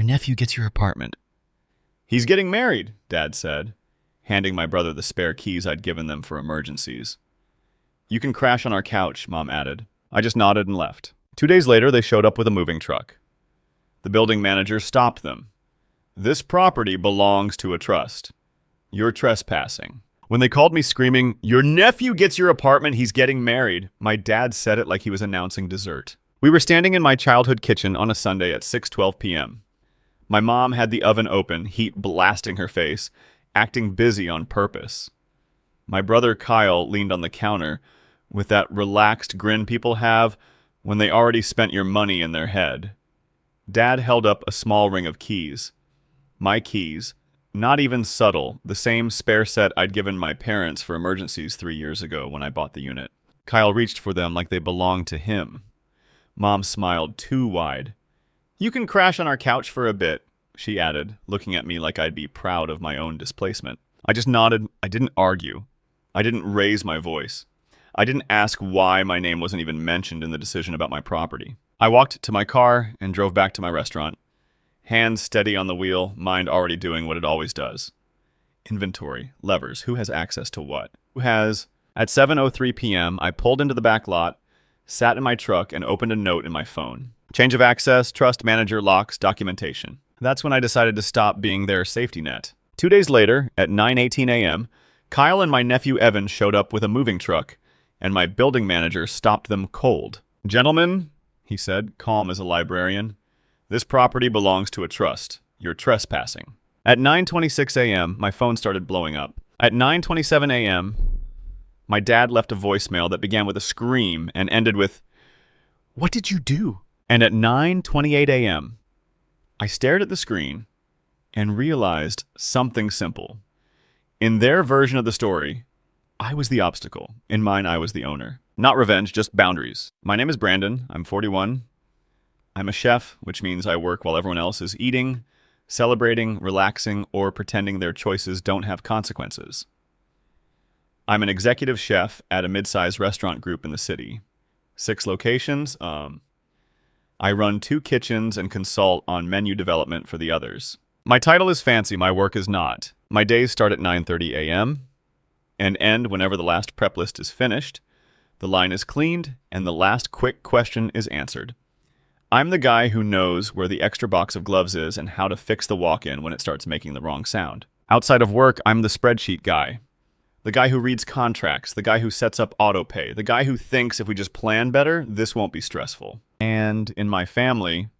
Your nephew gets your apartment. He's getting married, Dad said, handing my brother the spare keys I'd given them for emergencies. You can crash on our couch, Mom added. I just nodded and left. 2 days later, they showed up with a moving truck. The building manager stopped them. This property belongs to a trust. You're trespassing. When they called me screaming, your nephew gets your apartment, he's getting married, my dad said it like he was announcing dessert. We were standing in my childhood kitchen on a Sunday at 6:12 p.m. My mom had the oven open, heat blasting her face, acting busy on purpose. My brother Kyle leaned on the counter with that relaxed grin people have when they already spent your money in their head. Dad held up a small ring of keys. My keys, not even subtle, the same spare set I'd given my parents for emergencies 3 years ago when I bought the unit. Kyle reached for them like they belonged to him. Mom smiled too wide. You can crash on our couch for a bit, she added, looking at me like I'd be proud of my own displacement. I just nodded. I didn't argue. I didn't raise my voice. I didn't ask why my name wasn't even mentioned in the decision about my property. I walked to my car and drove back to my restaurant. Hands steady on the wheel, mind already doing what it always does. Inventory, levers, who has access to what? Who has... At 7:03 p.m., I pulled into the back lot, sat in my truck, and opened a note in my phone. Change of access, trust manager, locks, documentation. That's when I decided to stop being their safety net. 2 days later, at 9:18 a.m., Kyle and my nephew Evan showed up with a moving truck, and my building manager stopped them cold. Gentlemen, he said, calm as a librarian, this property belongs to a trust. You're trespassing. At 9:26 a.m., my phone started blowing up. At 9:27 a.m., my dad left a voicemail that began with a scream and ended with, "What did you do?" And at 9:28 a.m., I stared at the screen and realized something simple. In their version of the story, I was the obstacle. In mine, I was the owner. Not revenge, just boundaries. My name is Brandon. I'm 41. I'm a chef, which means I work while everyone else is eating, celebrating, relaxing, or pretending their choices don't have consequences. I'm an executive chef at a mid-sized restaurant group in the city. 6 locations. I run 2 kitchens and consult on menu development for the others. My title is fancy, my work is not. My days start at 9:30 a.m. and end whenever the last prep list is finished, the line is cleaned, and the last quick question is answered. I'm the guy who knows where the extra box of gloves is and how to fix the walk-in when it starts making the wrong sound. Outside of work, I'm the spreadsheet guy. The guy who reads contracts, the guy who sets up autopay, the guy who thinks if we just plan better, this won't be stressful. And in my family,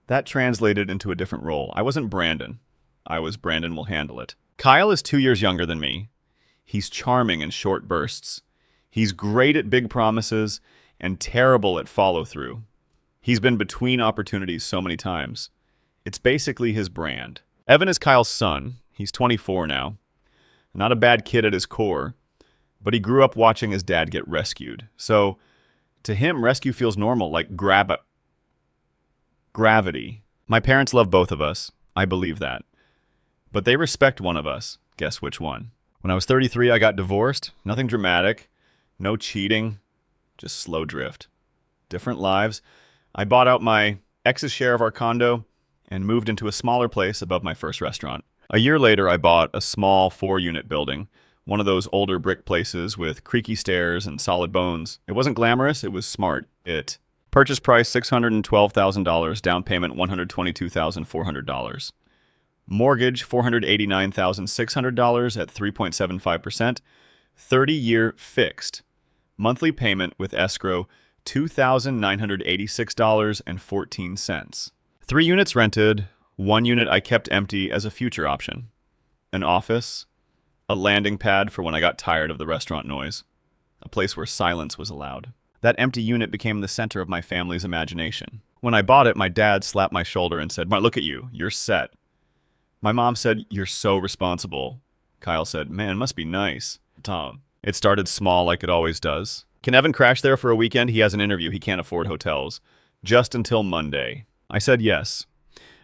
that translated into a different role. I wasn't Brandon. I was Brandon will handle it. Kyle is 2 years younger than me. He's charming in short bursts. He's great at big promises and terrible at follow-through. He's been between opportunities so many times. It's basically his brand. Evan is Kyle's son. He's 24 now. Not a bad kid at his core, but he grew up watching his dad get rescued. So, to him, rescue feels normal, like gravity. My parents love both of us. I believe that. But they respect one of us. Guess which one? When I was 33, I got divorced. Nothing dramatic. No cheating. Just slow drift. Different lives. I bought out my ex's share of our condo and moved into a smaller place above my first restaurant. A year later, I bought a small 4-unit building, one of those older brick places with creaky stairs and solid bones. It wasn't glamorous, it was smart. Purchase price $612,000, down payment $122,400. Mortgage $489,600 at 3.75%, 30-year fixed. Monthly payment with escrow $2,986.14. 3 units rented. 1 unit I kept empty as a future option. An office, a landing pad for when I got tired of the restaurant noise, a place where silence was allowed. That empty unit became the center of my family's imagination. When I bought it, my dad slapped my shoulder and said, "Mark, look at you, you're set." My mom said, "You're so responsible." Kyle said, "Man, must be nice." Tom. It started small like it always does. Can Evan crash there for a weekend? He has an interview, he can't afford hotels. Just until Monday. I said yes.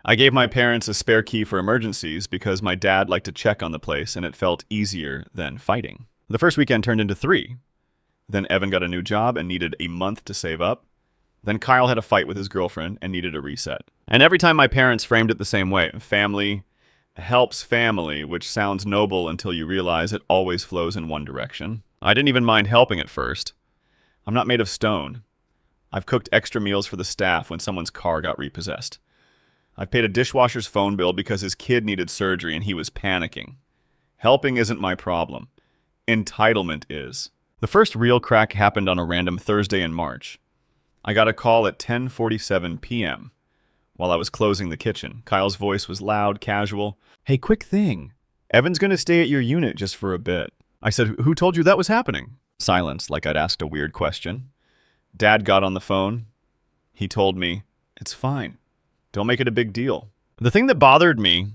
I gave my parents a spare key for emergencies because my dad liked to check on the place and it felt easier than fighting. The first weekend turned into 3. Then Evan got a new job and needed a month to save up. Then Kyle had a fight with his girlfriend and needed a reset. And every time my parents framed it the same way, family helps family, which sounds noble until you realize it always flows in one direction. I didn't even mind helping at first. I'm not made of stone. I've cooked extra meals for the staff when someone's car got repossessed. I've paid a dishwasher's phone bill because his kid needed surgery and he was panicking. Helping isn't my problem. Entitlement is. The first real crack happened on a random Thursday in March. I got a call at 10:47 p.m. while I was closing the kitchen. Kyle's voice was loud, casual. "Hey, quick thing. Evan's going to stay at your unit just for a bit." I said, "Who told you that was happening?" Silence, like I'd asked a weird question. Dad got on the phone. He told me, "It's fine. Don't make it a big deal." The thing that bothered me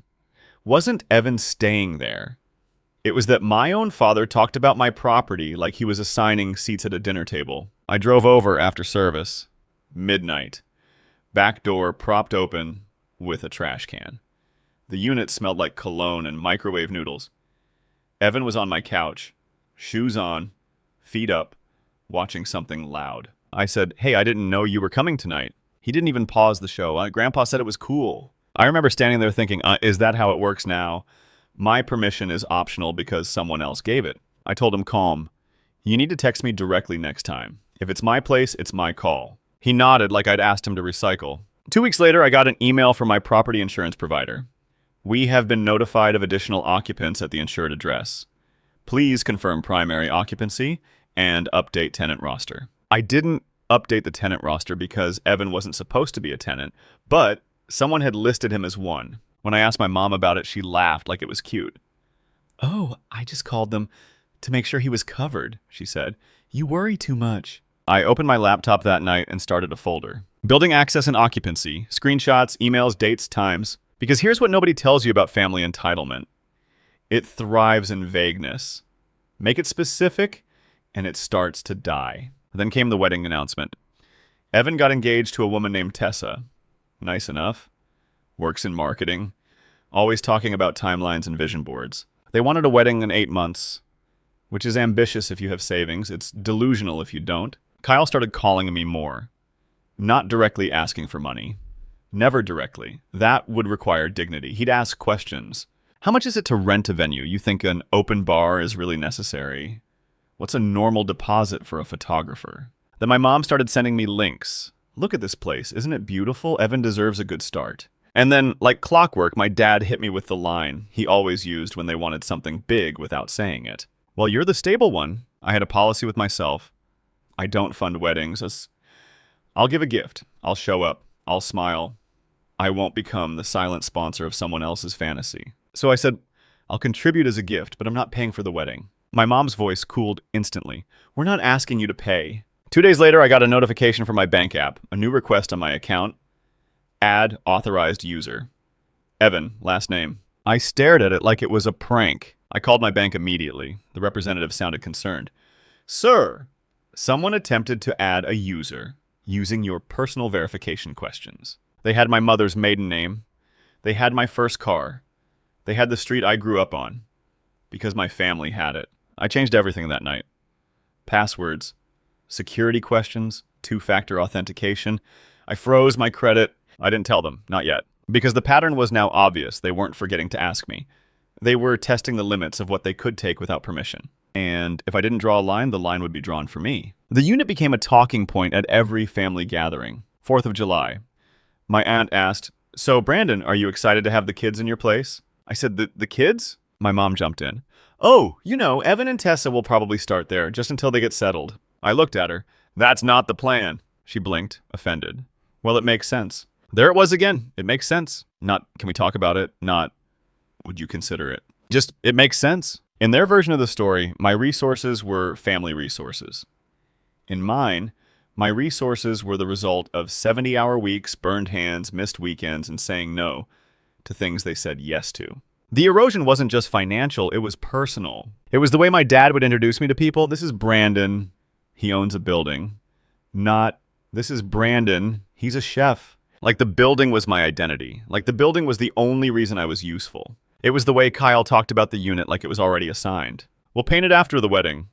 wasn't Evan staying there. It was that my own father talked about my property like he was assigning seats at a dinner table. I drove over after service. Midnight. Back door propped open with a trash can. The unit smelled like cologne and microwave noodles. Evan was on my couch, shoes on, feet up, watching something loud. I said, "Hey, I didn't know you were coming tonight." He didn't even pause the show. Grandpa said it was cool. I remember standing there thinking, is that how it works now? My permission is optional because someone else gave it. I told him calm. "You need to text me directly next time. If it's my place, it's my call." He nodded like I'd asked him to recycle. 2 weeks later, I got an email from my property insurance provider. "We have been notified of additional occupants at the insured address. Please confirm primary occupancy and update tenant roster." I didn't update the tenant roster because Evan wasn't supposed to be a tenant, but someone had listed him as one. When I asked my mom about it, she laughed like it was cute. "Oh, I just called them to make sure he was covered," she said. "You worry too much." I opened my laptop that night and started a folder. Building access and occupancy, screenshots, emails, dates, times. Because here's what nobody tells you about family entitlement. It thrives in vagueness. Make it specific, and it starts to die. Then came the wedding announcement. Evan got engaged to a woman named Tessa. Nice enough. Works in marketing. Always talking about timelines and vision boards. They wanted a wedding in 8 months, which is ambitious if you have savings. It's delusional if you don't. Kyle started calling me more. Not directly asking for money. Never directly. That would require dignity. He'd ask questions. "How much is it to rent a venue? You think an open bar is really necessary? What's a normal deposit for a photographer?" Then my mom started sending me links. "Look at this place. Isn't it beautiful? Evan deserves a good start." And then, like clockwork, my dad hit me with the line he always used when they wanted something big without saying it. "Well, you're the stable one." I had a policy with myself. I don't fund weddings. I'll give a gift. I'll show up. I'll smile. I won't become the silent sponsor of someone else's fantasy. So I said, "I'll contribute as a gift, but I'm not paying for the wedding." My mom's voice cooled instantly. "We're not asking you to pay." 2 days later, I got a notification from my bank app. A new request on my account. Add authorized user. Evan, last name. I stared at it like it was a prank. I called my bank immediately. The representative sounded concerned. "Sir, someone attempted to add a user using your personal verification questions. They had my mother's maiden name. They had my first car. They had the street I grew up on. Because my family had it." I changed everything that night. Passwords, security questions, two-factor authentication. I froze my credit. I didn't tell them, not yet. Because the pattern was now obvious. They weren't forgetting to ask me. They were testing the limits of what they could take without permission. And if I didn't draw a line, the line would be drawn for me. The unit became a talking point at every family gathering. 4th of July. My aunt asked, "So, Brandon, are you excited to have the kids in your place?" I said, The kids?" My mom jumped in. "Oh, Evan and Tessa will probably start there, just until they get settled." I looked at her. "That's not the plan." She blinked, offended. "Well, it makes sense." There it was again. It makes sense. Not, "Can we talk about it?" Not, "Would you consider it?" Just, it makes sense. In their version of the story, my resources were family resources. In mine, my resources were the result of 70-hour weeks, burned hands, missed weekends, and saying no to things they said yes to. The erosion wasn't just financial, it was personal. It was the way my dad would introduce me to people. "This is Brandon. He owns a building." Not, "This is Brandon. He's a chef." Like the building was my identity. Like the building was the only reason I was useful. It was the way Kyle talked about the unit like it was already assigned. "We'll paint it after the wedding.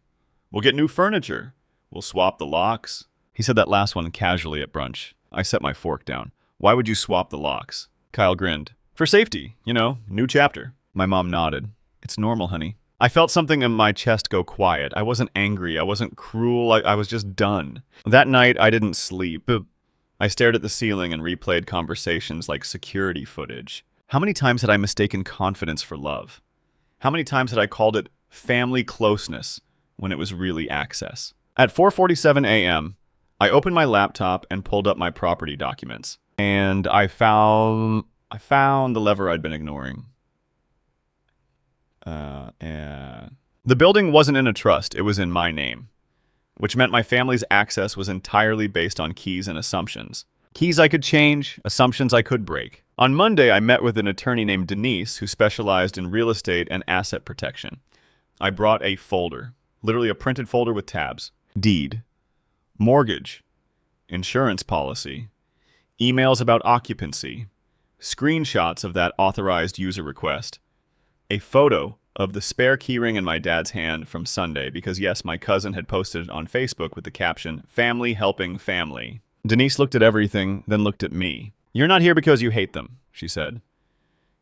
We'll get new furniture. We'll swap the locks. He said that last one casually at brunch. I set my fork down. Why would you swap the locks? Kyle grinned. For safety, new chapter. My mom nodded. It's normal, honey. I felt something in my chest go quiet. I wasn't angry. I wasn't cruel. I was just done. That night, I didn't sleep. I stared at the ceiling and replayed conversations like security footage. How many times had I mistaken confidence for love? How many times had I called it family closeness when it was really access? At 4:47 a.m., I opened my laptop and pulled up my property documents. And I found the lever I'd been ignoring. The building wasn't in a trust, it was in my name, which meant my family's access was entirely based on keys and assumptions. Keys I could change, assumptions I could break. On Monday, I met with an attorney named Denise who specialized in real estate and asset protection. I brought a folder, literally a printed folder with tabs. Deed, mortgage, insurance policy, emails about occupancy, screenshots of that authorized user request, a photo of the spare keyring in my dad's hand from Sunday because, yes, my cousin had posted it on Facebook with the caption, "Family helping family." Denise looked at everything, then looked at me. You're not here because you hate them, she said.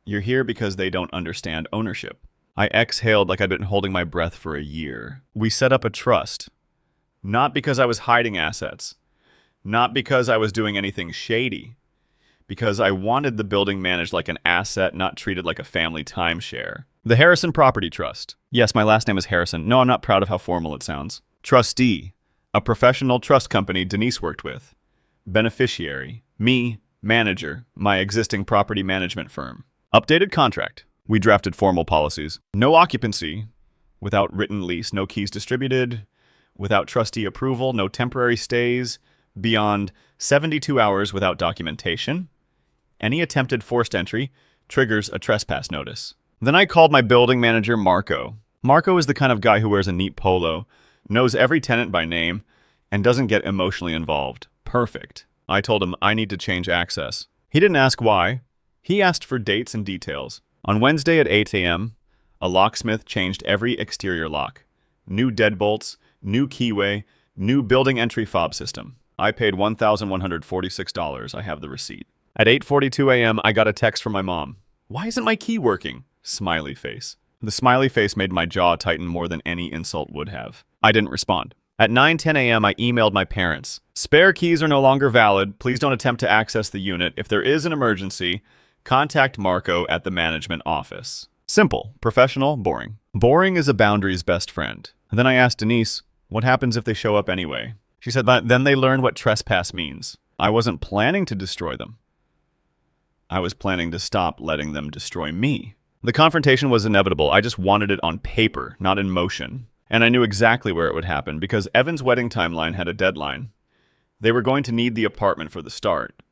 You're here because they don't understand ownership. I exhaled like I'd been holding my breath for a year. We set up a trust. Not because I was hiding assets. Not because I was doing anything shady. Because I wanted the building managed like an asset, not treated like a family timeshare. The Harrison Property Trust. Yes, my last name is Harrison. No, I'm not proud of how formal it sounds. Trustee. A professional trust company Denise worked with. Beneficiary. Me. Manager. My existing property management firm. Updated contract. We drafted formal policies. No occupancy. Without written lease. No keys distributed. Without trustee approval. No temporary stays. Beyond 72 hours without documentation. Any attempted forced entry triggers a trespass notice. Then I called my building manager, Marco. Marco is the kind of guy who wears a neat polo, knows every tenant by name, and doesn't get emotionally involved. Perfect. I told him I need to change access. He didn't ask why. He asked for dates and details. On Wednesday at 8 a.m., a locksmith changed every exterior lock. New deadbolts, new keyway, new building entry fob system. I paid $1,146. I have the receipt. At 8:42 a.m., I got a text from my mom. Why isn't my key working? Smiley face. The smiley face made my jaw tighten more than any insult would have. I didn't respond. At 9:10 a.m., I emailed my parents. Spare keys are no longer valid. Please don't attempt to access the unit. If there is an emergency, contact Marco at the management office. Simple, professional, boring. Boring is a boundary's best friend. And then I asked Denise, what happens if they show up anyway? She said that then they learn what trespass means. I wasn't planning to destroy them. I was planning to stop letting them destroy me. The confrontation was inevitable. I just wanted it on paper, not in motion. And I knew exactly where it would happen because Evan's wedding timeline had a deadline. They were going to need the apartment for the start,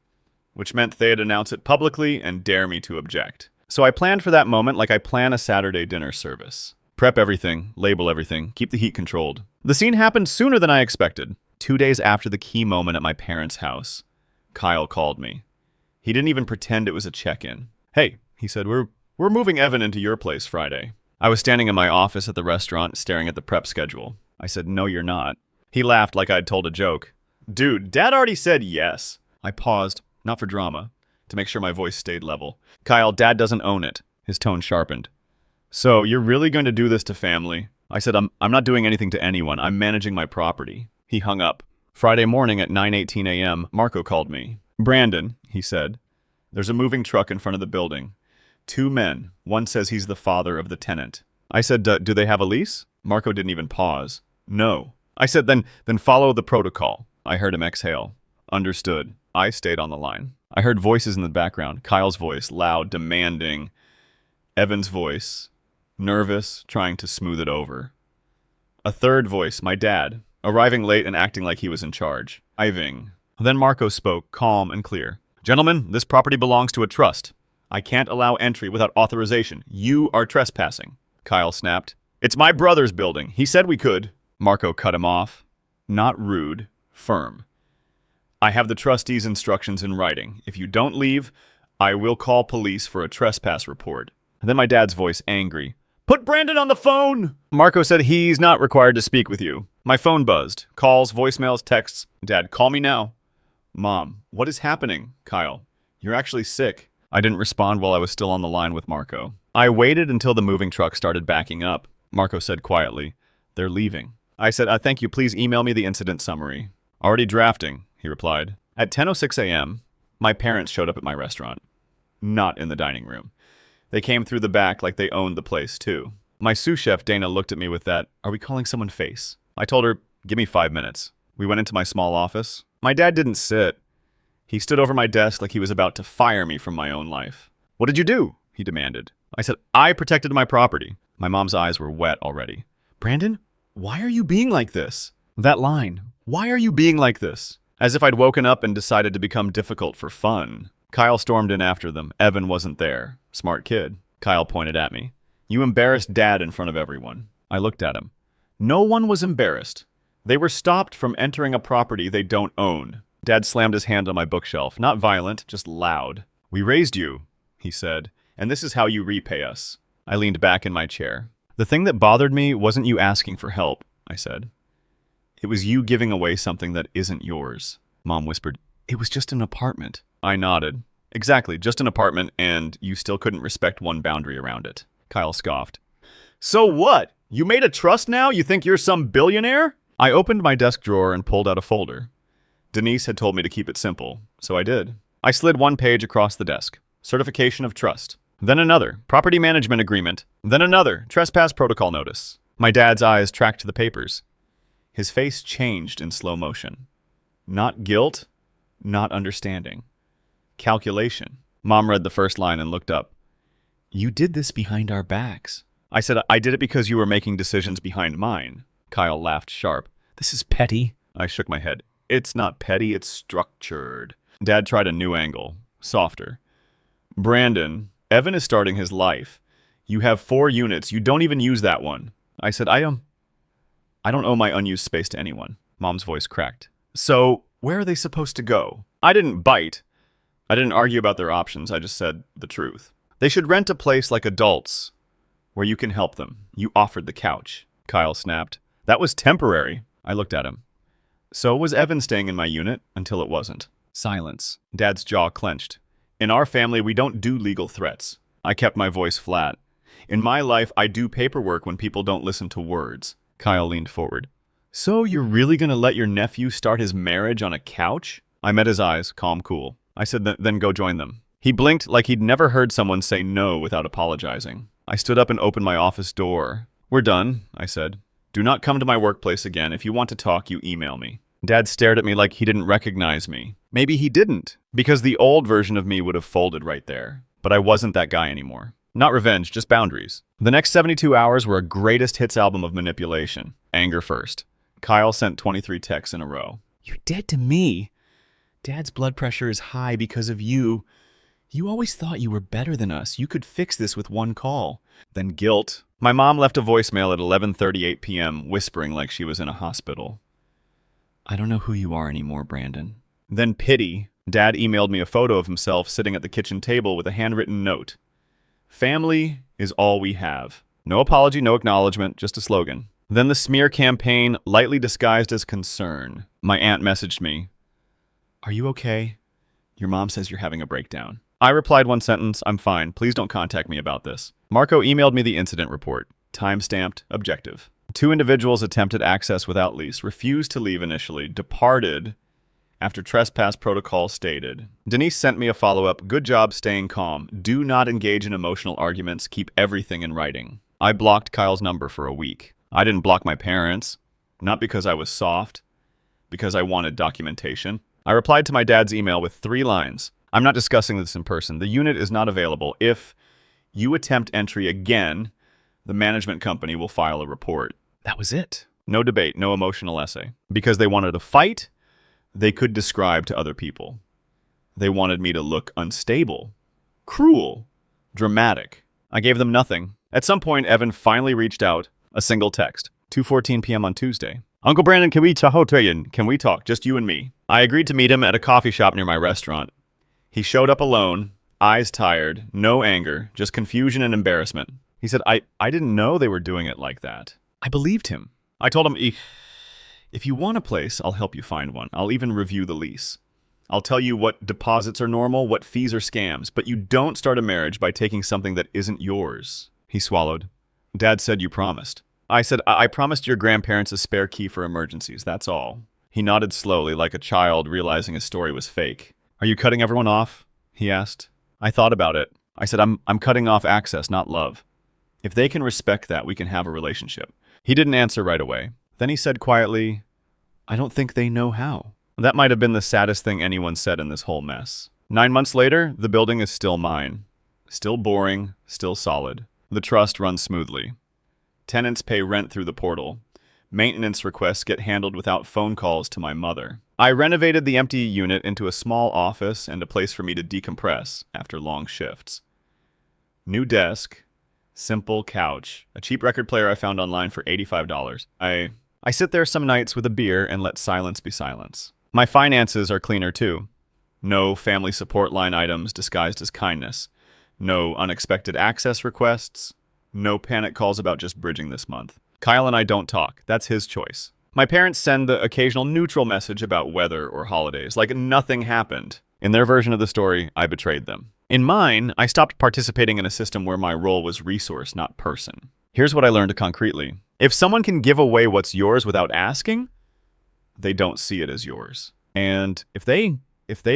which meant they'd announce it publicly and dare me to object. So I planned for that moment like I plan a Saturday dinner service. Prep everything, label everything, keep the heat controlled. The scene happened sooner than I expected. 2 days after the key moment at my parents' house, Kyle called me. He didn't even pretend it was a check-in. Hey, he said, we're moving Evan into your place Friday. I was standing in my office at the restaurant staring at the prep schedule. I said, no, you're not. He laughed like I'd told a joke. Dude, Dad already said yes. I paused, not for drama, to make sure my voice stayed level. Kyle, Dad doesn't own it. His tone sharpened. So, you're really going to do this to family? I said, I'm not doing anything to anyone. I'm managing my property. He hung up. Friday morning at 9:18 a.m., Marco called me. Brandon, he said, there's a moving truck in front of the building. 2 men. One says he's the father of the tenant. I said, do they have a lease? Marco didn't even pause. No. I said, then follow the protocol. I heard him exhale. Understood. I stayed on the line. I heard voices in the background. Kyle's voice, loud, demanding. Evan's voice, nervous, trying to smooth it over. A third voice, my dad, arriving late and acting like he was in charge. Iving. Then Marco spoke, calm and clear. Gentlemen, this property belongs to a trust. I can't allow entry without authorization. You are trespassing. Kyle snapped. It's my brother's building. He said we could. Marco cut him off. Not rude, firm. I have the trustee's instructions in writing. If you don't leave, I will call police for a trespass report. Then my dad's voice, angry. Put Brandon on the phone! Marco said he's not required to speak with you. My phone buzzed. Calls, voicemails, texts. Dad, call me now. Mom, what is happening? Kyle, you're actually sick. I didn't respond while I was still on the line with Marco. I waited until the moving truck started backing up. Marco said quietly, they're leaving. I said, thank you, please email me the incident summary. Already drafting, he replied. At 10:06 a.m., my parents showed up at my restaurant. Not in the dining room. They came through the back like they owned the place, too. My sous chef, Dana, looked at me with that, are we calling someone face? I told her, give me 5 minutes. We went into my small office. My dad didn't sit. He stood over my desk like he was about to fire me from my own life. What did you do? He demanded. I said, I protected my property. My mom's eyes were wet already. Brandon, why are you being like this? That line, why are you being like this? As if I'd woken up and decided to become difficult for fun. Kyle stormed in after them. Evan wasn't there. Smart kid. Kyle pointed at me. You embarrassed Dad in front of everyone. I looked at him. No one was embarrassed. They were stopped from entering a property they don't own. Dad slammed his hand on my bookshelf. Not violent, just loud. We raised you, he said, and this is how you repay us. I leaned back in my chair. The thing that bothered me wasn't you asking for help, I said. It was you giving away something that isn't yours. Mom whispered, it was just an apartment. I nodded. Exactly, just an apartment, and you still couldn't respect one boundary around it. Kyle scoffed. So what? You made a trust now? You think you're some billionaire? I opened my desk drawer and pulled out a folder. Denise had told me to keep it simple, so I did. I slid one page across the desk. Certification of trust. Then another, property management agreement. Then another, trespass protocol notice. My dad's eyes tracked the papers. His face changed in slow motion. Not guilt, not understanding. Calculation. Mom read the first line and looked up. You did this behind our backs. I said, I did it because you were making decisions behind mine. Kyle laughed sharp. This is petty. I shook my head. It's not petty, it's structured. Dad tried a new angle, softer. Brandon, Evan is starting his life. You have 4 units. You don't even use that one. I said, I don't owe my unused space to anyone. Mom's voice cracked. So, where are they supposed to go? I didn't bite. I didn't argue about their options. I just said the truth. They should rent a place like adults, where you can help them. You offered the couch. Kyle snapped. That was temporary. I looked at him. So was Evan staying in my unit until it wasn't. Silence. Dad's jaw clenched. In our family, we don't do legal threats. I kept my voice flat. In my life, I do paperwork when people don't listen to words. Kyle leaned forward. So you're really going to let your nephew start his marriage on a couch? I met his eyes, calm, cool. I said, then go join them. He blinked like he'd never heard someone say no without apologizing. I stood up and opened my office door. We're done, I said. Do not come to my workplace again. If you want to talk, you email me. Dad stared at me like he didn't recognize me. Maybe he didn't, because the old version of me would have folded right there. But I wasn't that guy anymore. Not revenge, just boundaries. The next 72 hours were a greatest hits album of manipulation. Anger first. Kyle sent 23 texts in a row. You're dead to me. Dad's blood pressure is high because of you. You always thought you were better than us. You could fix this with one call. Then guilt. My mom left a voicemail at 11:38 p.m., whispering like she was in a hospital. I don't know who you are anymore, Brandon. Then pity. Dad emailed me a photo of himself sitting at the kitchen table with a handwritten note. Family is all we have. No apology, no acknowledgement, just a slogan. Then the smear campaign, lightly disguised as concern. My aunt messaged me. Are you okay? Your mom says you're having a breakdown. I replied one sentence, I'm fine. Please don't contact me about this. Marco emailed me the incident report. Time-stamped, objective. 2 individuals attempted access without lease, refused to leave initially, departed after trespass protocol stated. Denise sent me a follow-up. Good job staying calm. Do not engage in emotional arguments. Keep everything in writing. I blocked Kyle's number for a week. I didn't block my parents. Not because I was soft. Because I wanted documentation. I replied to my dad's email with 3 lines. I'm not discussing this in person. The unit is not available. If you attempt entry again, the management company will file a report. That was it. No debate, no emotional essay. Because they wanted a fight, they could describe to other people. They wanted me to look unstable, cruel, dramatic. I gave them nothing. At some point, Evan finally reached out. A single text. 2:14 p.m. on Tuesday. Uncle Brandon, can we talk? Just you and me. I agreed to meet him at a coffee shop near my restaurant. He showed up alone, eyes tired, no anger, just confusion and embarrassment. He said, I didn't know they were doing it like that. I believed him. I told him, if you want a place, I'll help you find one. I'll even review the lease. I'll tell you what deposits are normal, what fees are scams, but you don't start a marriage by taking something that isn't yours. He swallowed. Dad said you promised. I said, I promised your grandparents a spare key for emergencies, that's all. He nodded slowly, like a child realizing his story was fake. Are you cutting everyone off? He asked. I thought about it. I said, I'm cutting off access, not love. If they can respect that, we can have a relationship. He didn't answer right away. Then he said quietly, I don't think they know how. That might have been the saddest thing anyone said in this whole mess. 9 months later, the building is still mine. Still boring, still solid. The trust runs smoothly. Tenants pay rent through the portal. Maintenance requests get handled without phone calls to my mother. I renovated the empty unit into a small office and a place for me to decompress after long shifts. New desk, simple couch, a cheap record player I found online for $85. I sit there some nights with a beer and let silence be silence. My finances are cleaner too. No family support line items disguised as kindness. No unexpected access requests. No panic calls about just bridging this month. Kyle and I don't talk. That's his choice. My parents send the occasional neutral message about weather or holidays, like nothing happened. In their version of the story, I betrayed them. In mine, I stopped participating in a system where my role was resource, not person. Here's what I learned concretely. If someone can give away what's yours without asking, they don't see it as yours. And if they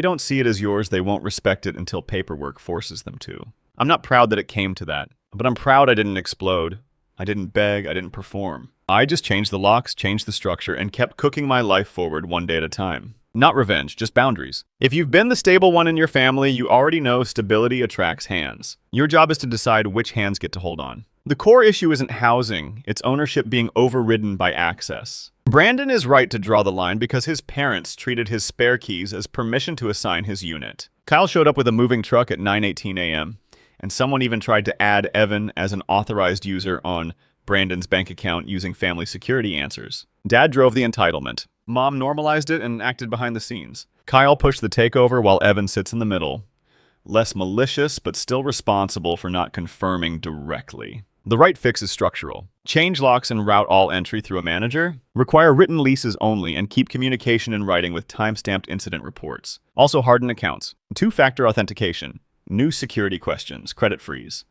don't see it as yours, they won't respect it until paperwork forces them to. I'm not proud that it came to that, but I'm proud I didn't explode. I didn't beg, I didn't perform. I just changed the locks, changed the structure, and kept cooking my life forward one day at a time. Not revenge, just boundaries. If you've been the stable one in your family, you already know stability attracts hands. Your job is to decide which hands get to hold on. The core issue isn't housing, it's ownership being overridden by access. Brandon is right to draw the line because his parents treated his spare keys as permission to assign his unit. Kyle showed up with a moving truck at 9:18 a.m., and someone even tried to add Evan as an authorized user on Brandon's bank account using family security answers. Dad drove the entitlement. Mom normalized it and acted behind the scenes. Kyle pushed the takeover while Evan sits in the middle. Less malicious, but still responsible for not confirming directly. The right fix is structural. Change locks and route all entry through a manager. Require written leases only and keep communication in writing with time-stamped incident reports. Also harden accounts. Two-factor authentication. New security questions. Credit freeze.